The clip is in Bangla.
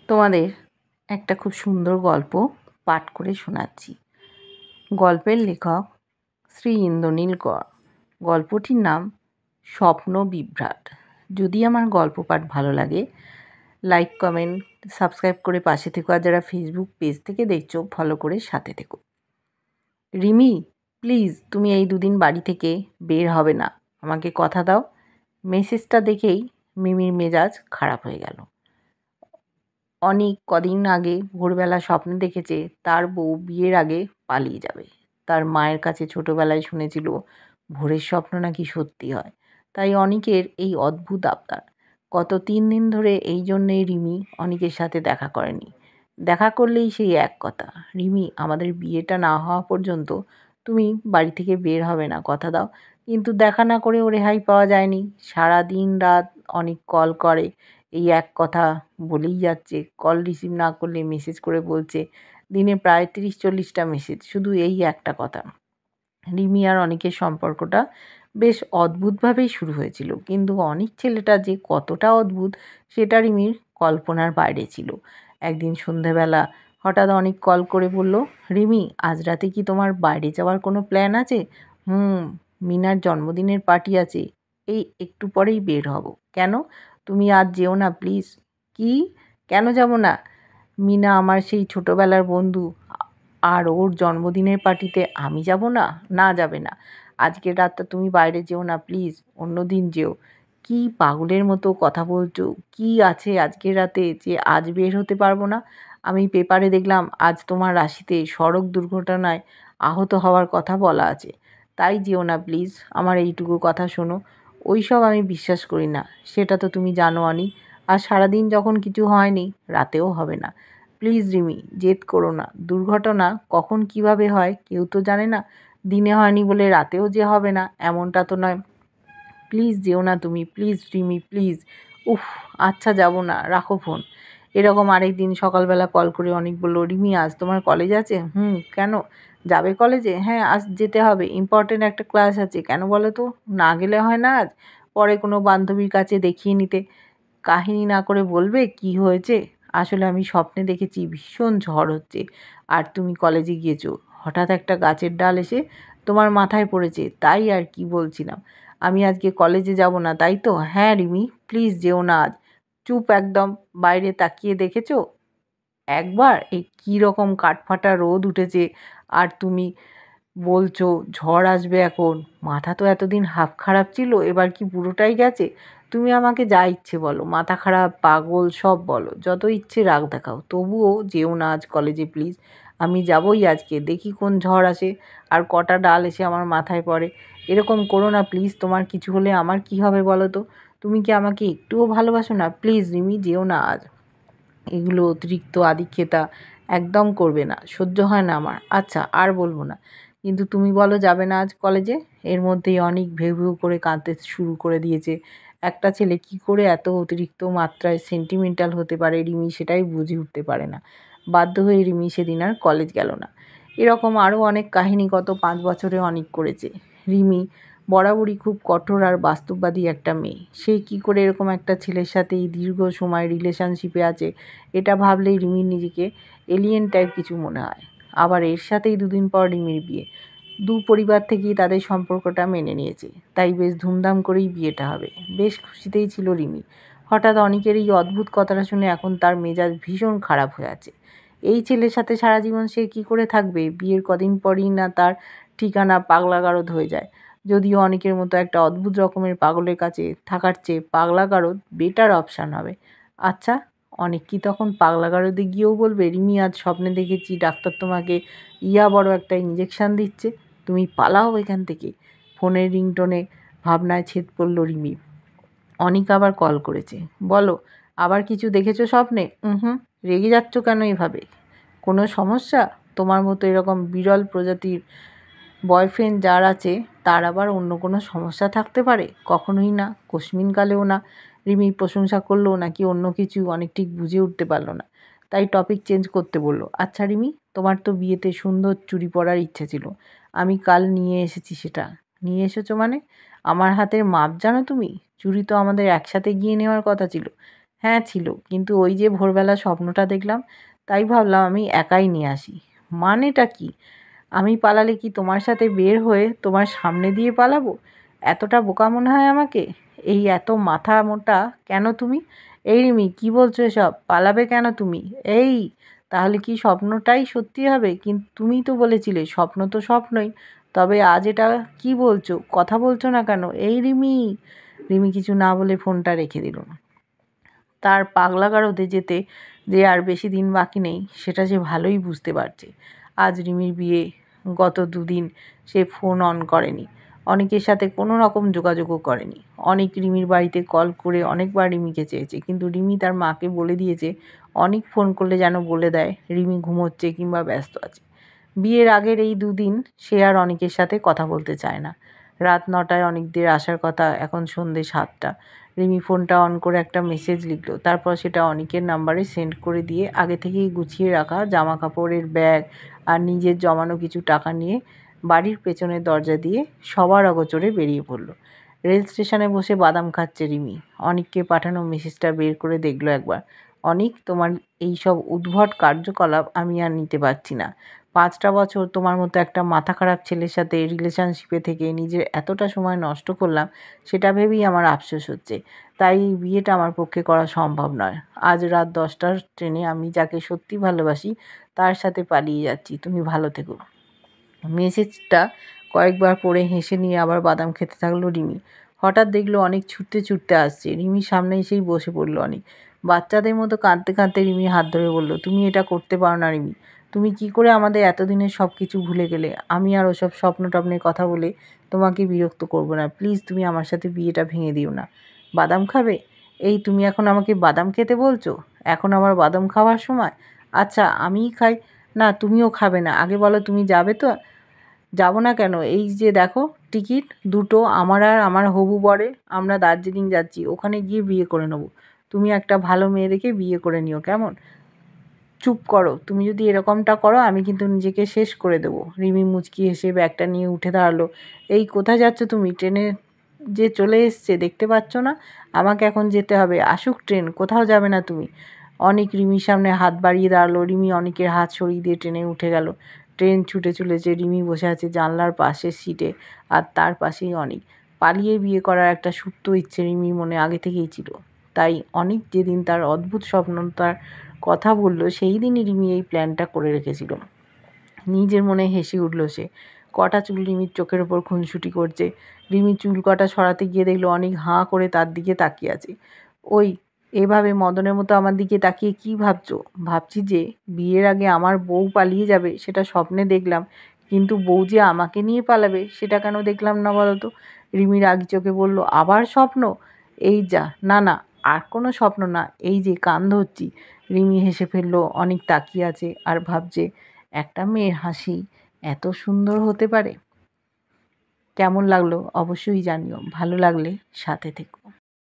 তোমাদের একটা খুব সুন্দর গল্প পাঠ করে শোনাচ্ছি। গল্পের লেখক শ্রী ইন্দ্রনীল কর। গল্পটির নাম স্বপ্ন বিভ্রাট। যদি আমার গল্প পাঠ ভালো লাগে, লাইক, কমেন্ট, সাবস্ক্রাইব করে পাশে থেকো। আর যারা ফেসবুক পেজ থেকে দেখছো, ফলো করে সাথে থেকো। রিমি, প্লিজ তুমি এই দুদিন বাড়ি থেকে বের হবে না, আমাকে কথা দাও। মেসেজটা দেখেই মিমির মেজাজ খারাপ হয়ে গেল। অনেক কদিন আগে ভোরবেলা স্বপ্নে দেখেছে তার বউ বিয়ের আগে পালিয়ে যাবে। তার মায়ের কাছে ছোটবেলায় শুনেছিল ভোরের স্বপ্ন নাকি সত্যি হয়। তাই অনিকের এই অদ্ভুত আবদার। গত 3 দিন ধরে এই জন্যেই রিমি অনিকের সাথে দেখা করেনি। দেখা করলেই সেই এক কথা, রিমি আমাদের বিয়েটা না হওয়া পর্যন্ত তুমি বাড়ি থেকে বের হবে না, কথা দাও। কিন্তু দেখা না করেও রেহাই পাওয়া যায়নি। সারা দিন রাত অনেক কল করে, এই এক কথা বলেই যাচ্ছে। কল রিসিভ না করলে মেসেজ করে বলছে, দিনে প্রায় 30-40টা মেসেজ, শুধু এই একটা কথা। রিমি আর অনিকের সম্পর্কটা বেশ অদ্ভুতভাবেই শুরু হয়েছিল, কিন্তু অনিক ছেলেটা যে কতটা অদ্ভুত সেটা রিমির কল্পনার বাইরে ছিল। একদিন সন্ধেবেলা হঠাৎ অনিক কল করে বলল, রিমি, আজ রাতে কি তোমার বাইরে যাওয়ার কোনো প্ল্যান আছে? মিনার জন্মদিনের পার্টি আছে, এই একটু পরেই বের হব। কেন? তুমি আজ যেও না প্লিজ। কি? কেন যাব না? মিনা আমার সেই ছোটোবেলার বন্ধু, আর ওর জন্মদিনের পার্টিতে আমি যাব না? না, যাবে না। আজকের রাতটা তুমি বাইরে যেও না প্লিজ, অন্য দিন যেও। কি পাগলের মতো কথা বলছো? কি আছে আজকের রাতে যে আজ বের হতে পারবো না? আমি পেপারে দেখলাম আজ তোমার রাশিতে সড়ক দুর্ঘটনায় আহত হওয়ার কথা বলা আছে। তাই যেও না প্লিজ, আমার এইটুকু কথা শোনো। ওই সব আমি বিশ্বাস করি না, সেটা তো তুমি জানো আনি। আর সারাদিন যখন কিছু হয়নি, রাতেও হবে না। প্লিজ রিমি, জেদ করো না। দুর্ঘটনা কখন কিভাবে হয় কেউ তো জানে না। দিনে হয়নি বলে রাতেও যে হবে না এমনটা তো নয়। প্লিজ যেও না তুমি, প্লিজ রিমি, প্লিজ। উফ, আচ্ছা যাব না, রাখো ফোন। এরকম আরেকদিন সকালবেলা কল করে অনেক বলল, রিমি, আজ তোমার কলেজ আছে? কেন? যাবে কলেজে? হ্যাঁ, আজ যেতে হবে, ইম্পর্টেন্ট একটা ক্লাস আছে। কেন বলো তো? না গেলে হয় না আজ? পরে কোনো বান্ধবীর কাছে দেখিয়ে নিতে। কাহিনী না করে বলবে কি হয়েছে? আসলে আমি স্বপ্নে দেখেছি ভীষণ ঝড় হচ্ছে আর তুমি কলেজে গিয়েছো। হঠাৎ একটা গাছের ডাল এসে তোমার মাথায় পড়েছে, তাই আর কি বলছিলাম। আমি আজকে কলেজে যাব না, তাই তো? হ্যাঁ রিমি, প্লিজ যেও না আজ। চুপ একদম। বাইরে তাকিয়ে দেখেছো একবার এই কী রকম কাঠফাটা রোদ উঠেছে, আর তুমি বলছো ঝড় আসবে এখন? মাথা তো এতদিন হাফ খারাপ ছিল, এবার কি পুরোটাই গেছে? তুমি আমাকে যা ইচ্ছে বলো, মাথা খারাপ, পাগল, সব বলো, যত ইচ্ছে রাগ দেখাও, তবুও যেও না আজ কলেজে প্লিজ। আমি যাবই আজকে, দেখি কোন ঝড় আসে আর কটা ডাল এসে আমার মাথায় পড়ে। এরকম করো না প্লিজ, তোমার কিছু হলে আমার কি হবে বলো তো? তুমি কি আমাকে একটুও ভালোবাসো না? প্লিজ রিমি, যেও না আজ। এগুলো অতিরিক্ত আদিক্ষেতা একদম করবে না, সহ্য হয় না আমার। আচ্ছা, আর বলবো না, কিন্তু তুমি বলো যাবে না আজ কলেজে? এর মধ্যেই অনেক ভেউ ভেউ করে কাঁদতে শুরু করে দিয়েছে। একটা ছেলে কি করে এত অতিরিক্ত মাত্রায় সেন্টিমেন্টাল হতে পারে রিমি সেটাই বুঝে উঠতে পারে না। বাধ্য হয়ে রিমি সেদিন আর কলেজ গেল না। এরকম আরও অনেক কাহিনী গত 5 বছরে অনেক করেছে রিমি। বরাবরই খুব কঠোর আর বাস্তববাদী একটা মেয়ে। সে কি করে এরকম একটা ছেলের সাথে এই দীর্ঘ সময় রিলেশনশিপে আছে, এটা ভাবলেই রিমির নিজেকে এলিয়েন টাইপ কিছু মনে হয়। আবার এর সাথেই 2 দিন পর রিমির বিয়ে। পরিবার থেকেই তাদের সম্পর্কটা মেনে নিয়েছে, তাই বেশ ধুমধাম করেই বিয়েটা হবে। বেশ খুশিতেই ছিল রিমি। হঠাৎ অনিকের এই অদ্ভুত কথাটা শুনে এখন তার মেজাজ ভীষণ খারাপ হয়ে আছে। এই ছেলের সাথে সারা জীবন সে কি করে থাকবে? বিয়ের কদিন পরই না তার ঠিকানা পাগলাগারদ হয়ে যায়। যদিও অনেকের মতো একটা অদ্ভুত রকমের পাগলের কাছে থাকার চেয়ে পাগলাগারদ বেটার অপশান হবে। আচ্ছা, অনেক কি তখন পাগলাগারদে গিয়েও বলবে, রিমি, আজ স্বপ্নে দেখেছি ডাক্তার তোমাকে বড় একটা ইঞ্জেকশান দিচ্ছে, তুমি পালাও এখান থেকে। ফোনের রিংটোনে ভাবনায় ছেদ পড়ল রিমি। অনিক আবার কল করেছে। বলো, আবার কিছু দেখেছো স্বপ্নে? রেগে যাচ্ছ কেন এভাবে? কোনো সমস্যা? তোমার মতো এরকম বিরল প্রজাতির বয়ফ্রেন্ড যার আছে তার আবার অন্য কোনো সমস্যা থাকতে পারে? কখনোই না, কোশ্মিনকালেও না। রিমি প্রশংসা করলো নাকি অন্য কিছু অনেক ঠিক বুঝে উঠতে পারলো না, তাই টপিক চেঞ্জ করতে বলল। আচ্ছা রিমি, তোমার তো বিয়েতে সুন্দর চুড়ি পরার ইচ্ছে ছিল, আমি কাল নিয়ে এসেছি সেটা। নিয়ে এসেছো মানে? আমার হাতের মাপ জানো তুমি? চুড়ি তো আমাদের একসাথে গিয়ে নেওয়ার কথা ছিল। হ্যাঁ ছিল, কিন্তু ওই যে ভোরবেলা স্বপ্নটা দেখলাম তাই ভাবলাম আমি একাই নিয়ে আসি। মানেটা কি? আমি পালালে কি তোমার সাথে বের হয়ে তোমার সামনে দিয়ে পালাবো? এতটা বোকা মনে হয় আমাকে? এই এত মাথা মোটা কেন তুমি? এই রিমি, কি বলছো এসব? পালাবে কেন তুমি? এই, তাহলে কি স্বপ্নটাই সত্যি হবে? কিন্তু তুমিই তো বলেছিলে স্বপ্ন তো স্বপ্নই। তবে আজ এটা কি বলছো? কথা বলছো না কেন? এই রিমি। রিমি কিছু না বলে ফোনটা রেখে দিল। তার পাগলা গারদে যেতে যে আর বেশি দিন বাকি নেই সেটা সে ভালোই বুঝতে পারছে। আজ রিমির বিয়ে, গত দুদিন সে ফোন অন করেনি, অনেকের সাথে কোনো রকম যোগাযোগও করেনি। অনেক রিমির বাড়িতে কল করে অনেকবার রিমিকে চেয়েছে, কিন্তু রিমি তার মাকে বলে দিয়েছে অনেক ফোন করলে যেন বলে দেয় রিমি ঘুমোচ্ছে কিংবা ব্যস্ত আছে। বিয়ের আগের এই দুদিন সে আর অনেকের সাথে কথা বলতে চায় না। রাত 9টায় অনেকদের আসার কথা, এখন সন্ধ্যে 7টা। রিমি ফোনটা অন করে একটা মেসেজ লিখল, তারপর সেটা অনিকের নাম্বারে সেন্ড করে দিয়ে আগে থেকেই গুছিয়ে রাখা জামা কাপড়ের ব্যাগ আর নিজের জমানো কিছু টাকা নিয়ে বাড়ির পেছনের দরজা দিয়ে সবার অগোচরে বেরিয়ে পড়ল। রেল স্টেশনে বসে বাদাম খাচ্ছে রিমি। অনিককে পাঠানো মেসেজটা বের করে দেখলো একবার। অনিক, তোমার এই সব উদ্ভট কার্যকলাপ আমি আর নিতে পারছি না। 5টা বছর তোমার মতো একটা মাথা খারাপ ছেলের সাথে রিলেশনশিপে থেকে নিজের এতটা সময় নষ্ট করলাম, সেটা ভেবেই আমার আফসোস হচ্ছে। তাই এই বিয়েটা আমার পক্ষে করা সম্ভব নয়। আজ রাত 10টার ট্রেনে আমি যাকে সত্যি ভালোবাসি তার সাথে পালিয়ে যাচ্ছি। তুমি ভালো থেকো। মেসেজটা কয়েকবার পড়ে হেসে নিয়ে আবার বাদাম খেতে থাকলো রিমি। হঠাৎ দেখলো অনেক ছুটতে ছুটতে আসছে। রিমির সামনে এসেই বসে পড়লো অনেক। বাচ্চাদের মতো কাঁদতে কাঁদতে রিমির হাত ধরে বলল, তুমি এটা করতে পারো না রিমি। তুমি কি করে আমাদের এতদিনের সব কিছু ভুলে গেলে? আমি আর ওসব স্বপ্ন টপ্নের কথা বলে তোমাকে বিরক্ত করব না। প্লিজ তুমি আমার সাথে বিয়েটা ভেঙে দিও না। বাদাম খাবে? এই, তুমি এখন আমাকে বাদাম খেতে বলছো? এখন আবার বাদাম খাওয়ার সময়? আচ্ছা আমিই খাই। না, তুমিও খাবে না। আগে বলো তুমি যাবে তো? যাব না কেন? এই যে দেখো টিকিট দুটো, আমার আর আমার হবু বরের। আমরা দার্জিলিং যাচ্ছি, ওখানে গিয়ে বিয়ে করে নেব। তুমি একটা ভালো মেয়ে দেখে বিয়ে করে নিও, কেমন? চুপ করো, তুমি যদি এরকমটা করো আমি কিন্তু নিজেকে শেষ করে দেবো। রিমি মুচকি হেসে ব্যাগটা নিয়ে উঠে দাঁড়ালো। এই, কোথায় যাচ্ছ তুমি? ট্রেনে যে চলে এসছে, দেখতে পাচ্ছ না? আমাকে এখন যেতে হবে। আসুক ট্রেন, কোথাও যাবে না তুমি। অনেক রিমির সামনে হাত বাড়িয়ে দাঁড়ালো। রিমি অনেকের হাত সরিয়ে দিয়ে ট্রেনে উঠে গেল। ট্রেন ছুটে চলেছে। রিমি বসে আছে জানলার পাশের সিটে, আর তার পাশেই অনেক। পালিয়ে বিয়ে করার একটা সুপ্ত ইচ্ছে রিমির মনে আগে থেকেই ছিল। তাই অনেক যেদিন তার অদ্ভুত স্বপ্ন তার কথা বলল, সেই দিনই রিমি এই প্ল্যানটা করে রেখেছিল। নিজের মনে হেসে উঠল সে। কটা চুল রিমির চোখের ওপর খুনসুটি করছে। রিমি চুল কটা সরাতে গিয়ে দেখলো অনেক হাঁ করে তার দিকে তাকিয়ে আছে। ওই, এভাবে মদনের মতো আমার দিকে তাকিয়ে কি ভাবছো? ভাবছি যে বিয়ের আগে আমার বউ পালিয়ে যাবে সেটা স্বপ্নে দেখলাম, কিন্তু বউ যে আমাকে নিয়ে পালাবে সেটা কেন দেখলাম না বলো তো? রিমি রাগি চোখে বলল, আবার স্বপ্ন? এই যা, না না, আর কোনো স্বপ্ন না, এই যে কান ধরছি। রিমি হেসে ফেলল। অনেক তাকিয়ে আছে আর ভাবছে একটা মেয়ের হাসি এত সুন্দর হতে পারে। কেমন লাগলো অবশ্যই জানিও। ভালো লাগলে সাথে থেকো।